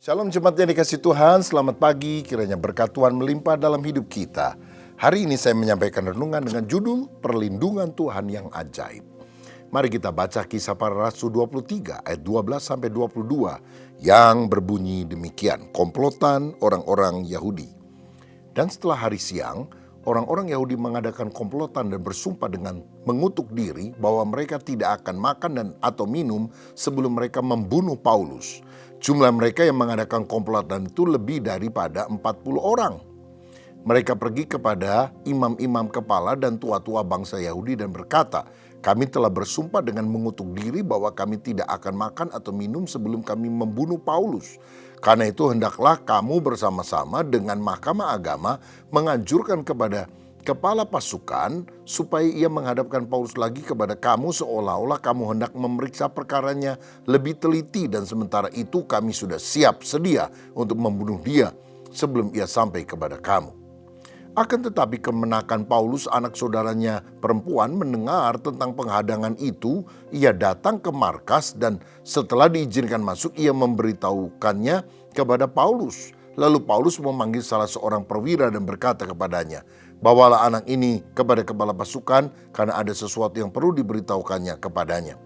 Shalom jemaat yang dikasih Tuhan, selamat pagi, kiranya berkat Tuhan melimpah dalam hidup kita. Hari ini saya menyampaikan renungan dengan judul Perlindungan Tuhan yang Ajaib. Mari kita baca Kisah Para Rasul 23 ayat 12-22 yang berbunyi demikian, komplotan orang-orang Yahudi. Dan setelah hari siang, orang-orang Yahudi mengadakan komplotan dan bersumpah dengan mengutuk diri bahwa mereka tidak akan makan dan atau minum sebelum mereka membunuh Paulus. Jumlah mereka yang mengadakan komplotan itu lebih daripada 40 orang. Mereka pergi kepada imam-imam kepala dan tua-tua bangsa Yahudi dan berkata, "Kami telah bersumpah dengan mengutuk diri bahwa kami tidak akan makan atau minum sebelum kami membunuh Paulus. Karena itu hendaklah kamu bersama-sama dengan Mahkamah Agama menganjurkan kepada kepala pasukan supaya ia menghadapkan Paulus lagi kepada kamu seolah-olah kamu hendak memeriksa perkaranya lebih teliti, dan sementara itu kami sudah siap sedia untuk membunuh dia sebelum ia sampai kepada kamu." Akan tetapi kemenakan Paulus, anak saudaranya perempuan, mendengar tentang penghadangan itu. Ia datang ke markas dan setelah diizinkan masuk, ia memberitahukannya kepada Paulus. Lalu Paulus memanggil salah seorang perwira dan berkata kepadanya, "Bawalah anak ini kepada kepala pasukan karena ada sesuatu yang perlu diberitahukannya kepadanya."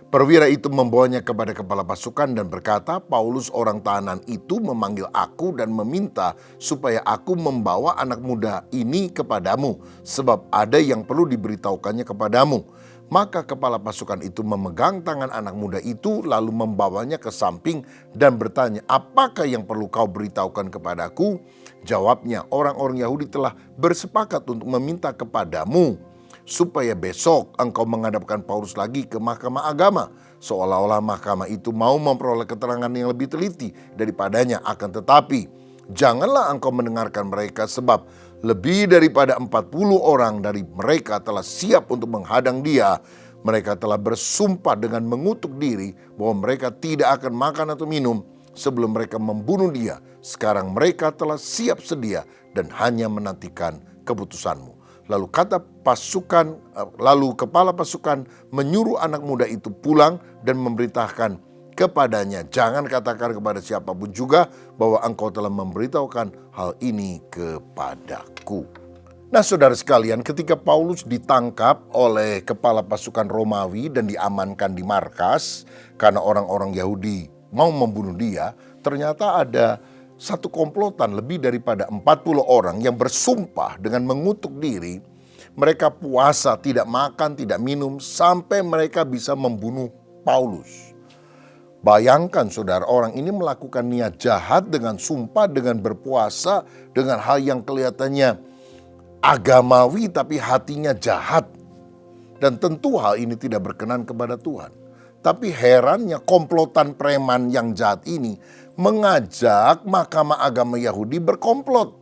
Perwira itu membawanya kepada kepala pasukan dan berkata, "Paulus orang tahanan itu memanggil aku dan meminta supaya aku membawa anak muda ini kepadamu, sebab ada yang perlu diberitahukannya kepadamu." Maka kepala pasukan itu memegang tangan anak muda itu lalu membawanya ke samping dan bertanya, "Apakah yang perlu kau beritahukan kepadaku?" Jawabnya, "Orang-orang Yahudi telah bersepakat untuk meminta kepadamu supaya besok engkau menghadapkan Paulus lagi ke Mahkamah Agama, seolah-olah mahkamah itu mau memperoleh keterangan yang lebih teliti daripadanya. Akan tetapi janganlah engkau mendengarkan mereka, sebab lebih daripada 40 orang dari mereka telah siap untuk menghadang dia. Mereka telah bersumpah dengan mengutuk diri bahwa mereka tidak akan makan atau minum sebelum mereka membunuh dia. Sekarang mereka telah siap sedia dan hanya menantikan keputusanmu." Lalu kepala pasukan menyuruh anak muda itu pulang dan memberitahukan kepadanya, "Jangan katakan kepada siapapun juga bahwa engkau telah memberitahukan hal ini kepadaku." Nah, saudara sekalian, ketika Paulus ditangkap oleh kepala pasukan Romawi dan diamankan di markas karena orang-orang Yahudi mau membunuh dia, ternyata ada satu komplotan lebih daripada 40 orang yang bersumpah dengan mengutuk diri. Mereka puasa, tidak makan, tidak minum sampai mereka bisa membunuh Paulus. Bayangkan saudara, orang ini melakukan niat jahat dengan sumpah, dengan berpuasa, dengan hal yang kelihatannya agamawi tapi hatinya jahat. Dan tentu hal ini tidak berkenan kepada Tuhan. Tapi herannya komplotan preman yang jahat ini mengajak Mahkamah Agama Yahudi berkomplot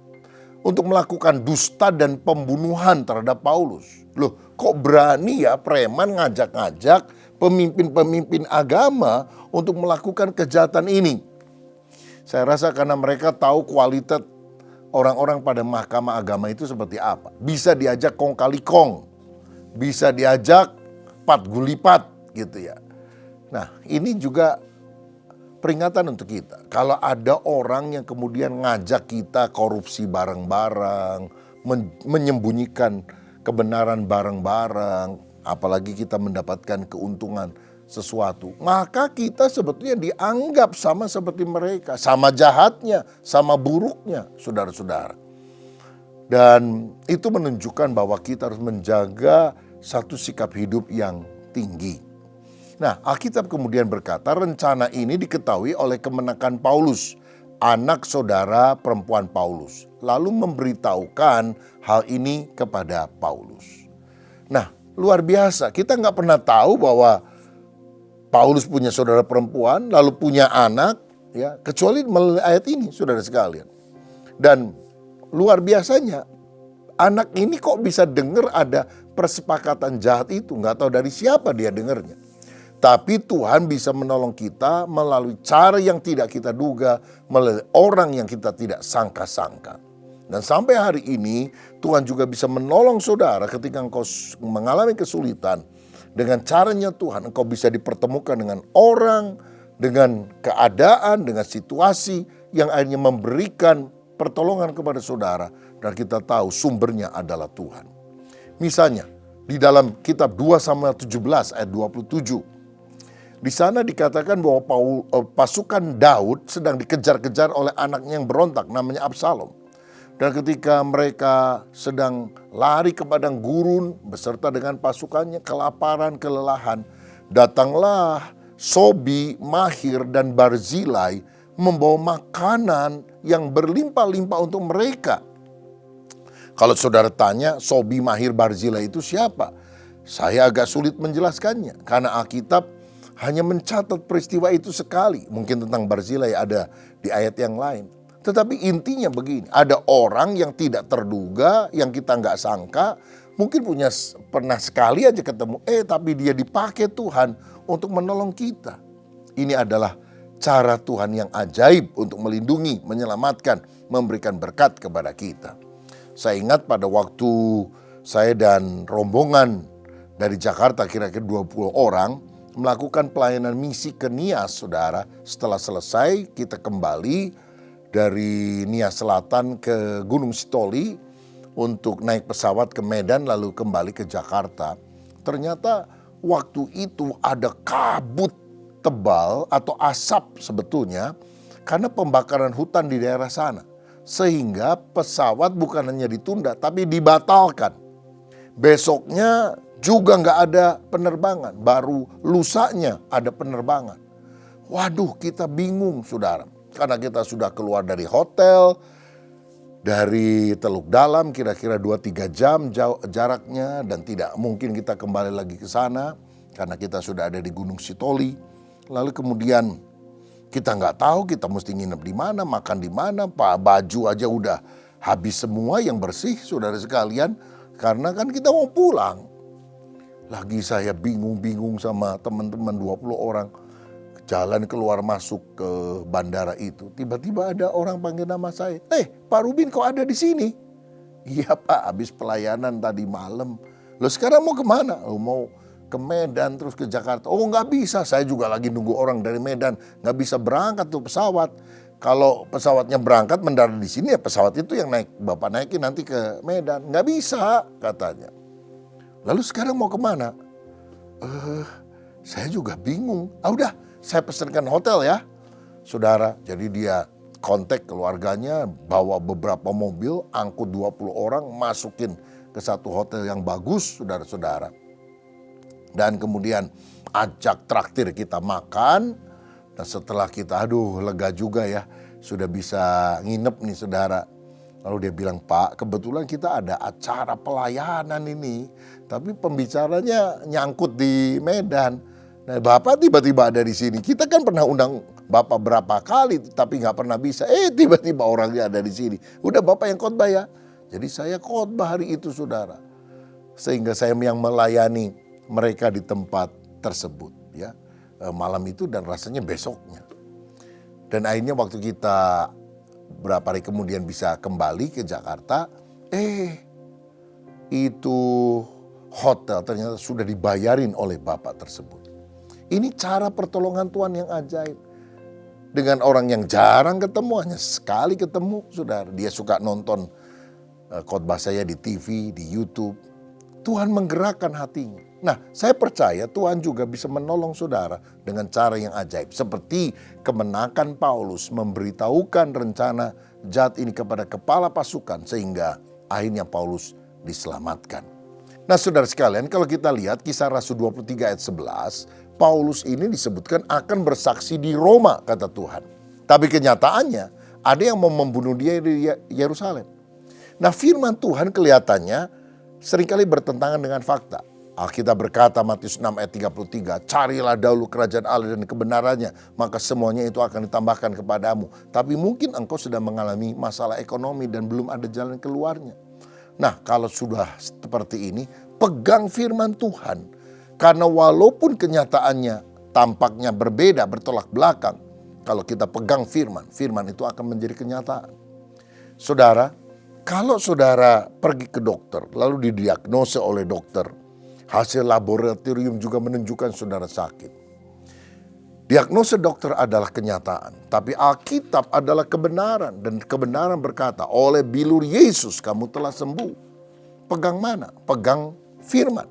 untuk melakukan dusta dan pembunuhan terhadap Paulus. Loh, kok berani ya preman ngajak-ngajak pemimpin-pemimpin agama untuk melakukan kejahatan ini? Saya rasa karena mereka tahu kualitas orang-orang pada Mahkamah Agama itu seperti apa. Bisa diajak kong kali kong, bisa diajak pat gulipat gitu ya. Nah, ini juga peringatan untuk kita. Kalau ada orang yang kemudian ngajak kita korupsi bareng-bareng, menyembunyikan kebenaran bareng-bareng, apalagi kita mendapatkan keuntungan sesuatu, maka kita sebetulnya dianggap sama seperti mereka, sama jahatnya, sama buruknya, saudara-saudara. Dan itu menunjukkan bahwa kita harus menjaga satu sikap hidup yang tinggi. Nah, Alkitab kemudian berkata, rencana ini diketahui oleh kemenakan Paulus, anak saudara perempuan Paulus, lalu memberitahukan hal ini kepada Paulus. Nah, luar biasa, kita nggak pernah tahu bahwa Paulus punya saudara perempuan, lalu punya anak, ya, kecuali melalui ayat ini, saudara sekalian. Dan luar biasanya, anak ini kok bisa dengar ada persepakatan jahat itu, nggak tahu dari siapa dia dengarnya. Tapi Tuhan bisa menolong kita melalui cara yang tidak kita duga, melalui orang yang kita tidak sangka-sangka. Dan sampai hari ini Tuhan juga bisa menolong saudara ketika engkau mengalami kesulitan. Dengan caranya Tuhan engkau bisa dipertemukan dengan orang dengan keadaan, dengan situasi yang akhirnya memberikan pertolongan kepada saudara, dan kita tahu sumbernya adalah Tuhan. Misalnya di dalam kitab 2 Samuel 17 ayat 27. Di sana dikatakan bahwa pasukan Daud sedang dikejar-kejar oleh anaknya yang berontak namanya Absalom. Dan ketika mereka sedang lari ke padang gurun beserta dengan pasukannya, kelaparan, kelelahan, datanglah Sobi, Mahir, dan Barzilai membawa makanan yang berlimpah-limpah untuk mereka. Kalau saudara tanya Sobi, Mahir, Barzilai itu siapa? Saya agak sulit menjelaskannya karena Alkitab hanya mencatat peristiwa itu sekali. Mungkin tentang Barzilai ada di ayat yang lain. Tetapi intinya begini, ada orang yang tidak terduga, yang kita nggak sangka, mungkin pernah sekali aja ketemu, tapi dia dipakai Tuhan untuk menolong kita. Ini adalah cara Tuhan yang ajaib untuk melindungi, menyelamatkan, memberikan berkat kepada kita. Saya ingat pada waktu saya dan rombongan dari Jakarta kira-kira 20 orang melakukan pelayanan misi ke Nias, saudara. Setelah selesai kita kembali dari Nias Selatan ke Gunung Sitoli untuk naik pesawat ke Medan lalu kembali ke Jakarta. Ternyata waktu itu ada kabut tebal atau asap sebetulnya karena pembakaran hutan di daerah sana. Sehingga pesawat bukan hanya ditunda tapi dibatalkan. Besoknya juga nggak ada penerbangan, baru lusanya ada penerbangan. Waduh, kita bingung saudara. Karena kita sudah keluar dari hotel, dari Teluk Dalam kira-kira 2-3 jam jaraknya. Dan tidak mungkin kita kembali lagi ke sana karena kita sudah ada di Gunung Sitoli. Lalu kemudian kita nggak tahu kita mesti nginep di mana, makan di mana, baju aja udah habis semua yang bersih saudara sekalian. Karena kan kita mau pulang. Lagi saya bingung-bingung sama teman-teman 20 orang. Jalan keluar masuk ke bandara itu, tiba-tiba ada orang panggil nama saya. Pak Rubin kok ada di sini? Iya Pak, habis pelayanan tadi malam. Loh sekarang mau kemana? Mau ke Medan terus ke Jakarta. Oh nggak bisa, saya juga lagi nunggu orang dari Medan. Nggak bisa berangkat tuh pesawat. Kalau pesawatnya berangkat mendarat di sini ya pesawat itu yang naik. Bapak naikin nanti ke Medan. Nggak bisa katanya. Lalu sekarang mau kemana? Saya juga bingung. Udah. Saya pesankan hotel ya, saudara. Jadi dia kontak keluarganya, bawa beberapa mobil, angkut 20 orang, masukin ke satu hotel yang bagus, saudara-saudara. Dan kemudian ajak traktir kita makan. Dan setelah kita, lega juga ya, sudah bisa nginep nih saudara. Lalu dia bilang, Pak, kebetulan kita ada acara pelayanan ini. Tapi pembicaranya nyangkut di Medan. Nah, Bapak tiba-tiba ada di sini. Kita kan pernah undang Bapak berapa kali, tapi nggak pernah bisa. Tiba-tiba orangnya ada di sini. Udah Bapak yang khotbah ya. Jadi saya khotbah hari itu, saudara. Sehingga saya yang melayani mereka di tempat tersebut, ya, malam itu dan rasanya besoknya. Dan akhirnya waktu kita berapa hari kemudian bisa kembali ke Jakarta, itu hotel ternyata sudah dibayarin oleh Bapak tersebut. Ini cara pertolongan Tuhan yang ajaib. Dengan orang yang jarang ketemu, hanya sekali ketemu, saudara. Dia suka nonton khotbah saya di TV, di YouTube. Tuhan menggerakkan hatinya. Nah, saya percaya Tuhan juga bisa menolong saudara dengan cara yang ajaib. Seperti kemenakan Paulus memberitahukan rencana jahat ini kepada kepala pasukan sehingga akhirnya Paulus diselamatkan. Nah, saudara sekalian, kalau kita lihat Kisah Rasul 23 ayat 11, Paulus ini disebutkan akan bersaksi di Roma, kata Tuhan. Tapi kenyataannya ada yang mau membunuh dia di Yerusalem. Nah, firman Tuhan kelihatannya seringkali bertentangan dengan fakta. Alkitab berkata Matius 6 ayat 33, carilah dahulu kerajaan Allah dan kebenarannya, maka semuanya itu akan ditambahkan kepadamu. Tapi mungkin engkau sedang mengalami masalah ekonomi dan belum ada jalan keluarnya. Nah, kalau sudah seperti ini, pegang firman Tuhan. Karena walaupun kenyataannya tampaknya berbeda, bertolak belakang, kalau kita pegang firman, firman itu akan menjadi kenyataan. Saudara, kalau saudara pergi ke dokter, lalu didiagnosa oleh dokter, hasil laboratorium juga menunjukkan saudara sakit. Diagnosa dokter adalah kenyataan, tapi Alkitab adalah kebenaran. Dan kebenaran berkata, oleh bilur Yesus kamu telah sembuh. Pegang mana? Pegang firman.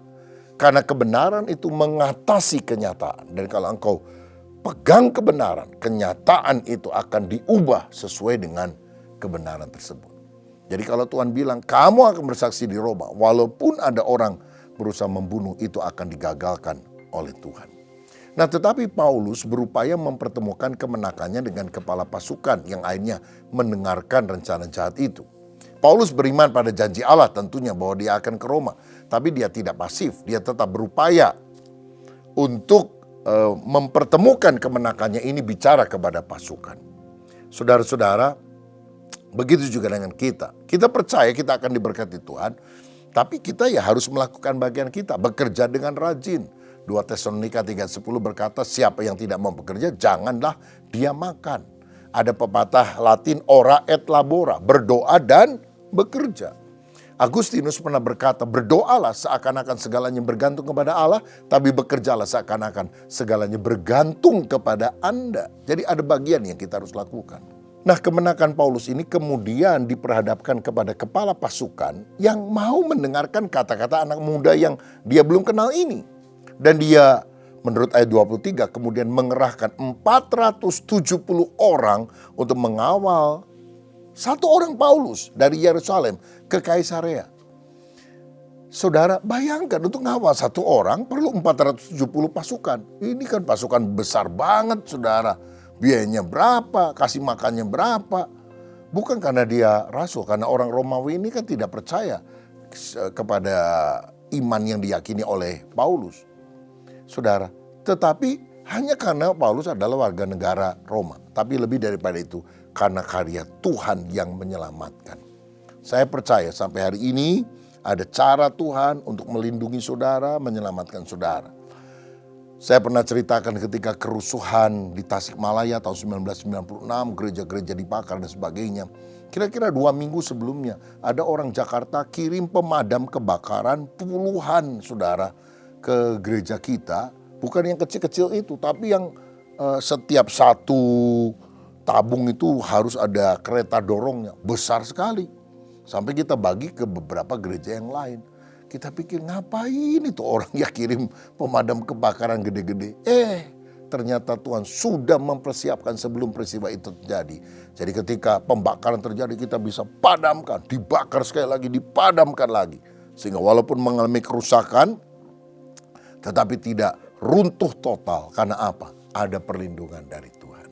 Karena kebenaran itu mengatasi kenyataan. Dan kalau engkau pegang kebenaran, kenyataan itu akan diubah sesuai dengan kebenaran tersebut. Jadi kalau Tuhan bilang, kamu akan bersaksi di Roma, walaupun ada orang berusaha membunuh, itu akan digagalkan oleh Tuhan. Nah, tetapi Paulus berupaya mempertemukan kemenakannya dengan kepala pasukan yang akhirnya mendengarkan rencana jahat itu. Paulus beriman pada janji Allah tentunya bahwa dia akan ke Roma. Tapi dia tidak pasif, dia tetap berupaya untuk mempertemukan kemenakannya ini bicara kepada pasukan. Saudara-saudara, begitu juga dengan kita. Kita percaya kita akan diberkati Tuhan, tapi kita ya harus melakukan bagian kita, bekerja dengan rajin. 2 Tesalonika 3:10 berkata, siapa yang tidak mau bekerja, janganlah dia makan. Ada pepatah Latin, ora et labora, berdoa dan bekerja. Agustinus pernah berkata, berdoalah seakan-akan segalanya bergantung kepada Allah, tapi bekerjalah seakan-akan segalanya bergantung kepada Anda. Jadi ada bagian yang kita harus lakukan. Nah, kemenakan Paulus ini kemudian diperhadapkan kepada kepala pasukan yang mau mendengarkan kata-kata anak muda yang dia belum kenal ini. Dan dia menurut ayat 23 kemudian mengerahkan 470 orang untuk mengawal satu orang Paulus dari Yerusalem ke Kaisarea. Saudara, bayangkan untuk mengawal satu orang perlu 470 pasukan. Ini kan pasukan besar banget, saudara. Biayanya berapa, kasih makannya berapa. Bukan karena dia rasul, karena orang Romawi ini kan tidak percaya kepada iman yang diyakini oleh Paulus. Saudara, tetapi hanya karena Paulus adalah warga negara Roma. Tapi lebih daripada itu, karena karya Tuhan yang menyelamatkan. Saya percaya sampai hari ini ada cara Tuhan untuk melindungi saudara, menyelamatkan saudara. Saya pernah ceritakan ketika kerusuhan di Tasikmalaya tahun 1996, gereja-gereja dibakar dan sebagainya. Kira-kira 2 minggu sebelumnya, ada orang Jakarta kirim pemadam kebakaran puluhan saudara ke gereja kita, bukan yang kecil-kecil itu, tapi yang setiap satu tabung itu harus ada kereta dorongnya, besar sekali. Sampai kita bagi ke beberapa gereja yang lain. Kita pikir ngapain itu orang yang kirim pemadam kebakaran gede-gede. Ternyata Tuhan sudah mempersiapkan sebelum peristiwa itu terjadi. Jadi ketika pembakaran terjadi kita bisa padamkan, dibakar sekali lagi, dipadamkan lagi. Sehingga walaupun mengalami kerusakan, tetapi tidak runtuh total. Karena apa? Ada perlindungan dari Tuhan.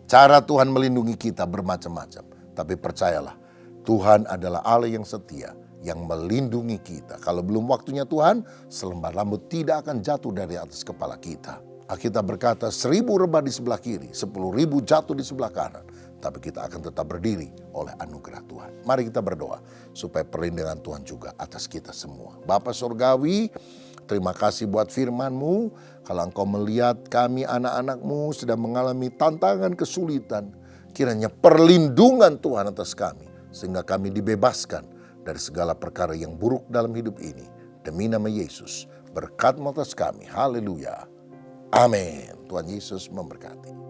Cara Tuhan melindungi kita bermacam-macam. Tapi percayalah, Tuhan adalah Allah yang setia, yang melindungi kita. Kalau belum waktunya Tuhan, selembar rambut tidak akan jatuh dari atas kepala kita. Alkitab berkata 1000 rebah di sebelah kiri, 10.000 jatuh di sebelah kanan. Tapi kita akan tetap berdiri oleh anugerah Tuhan. Mari kita berdoa supaya perlindungan Tuhan juga atas kita semua. Bapa Surgawi, terima kasih buat firman-Mu. Kalau Engkau melihat kami anak-anak-Mu sedang mengalami tantangan kesulitan, kiranya perlindungan Tuhan atas kami. Sehingga kami dibebaskan dari segala perkara yang buruk dalam hidup ini. Demi nama Yesus, berkat atas kami. Haleluya. Amin. Tuhan Yesus memberkati.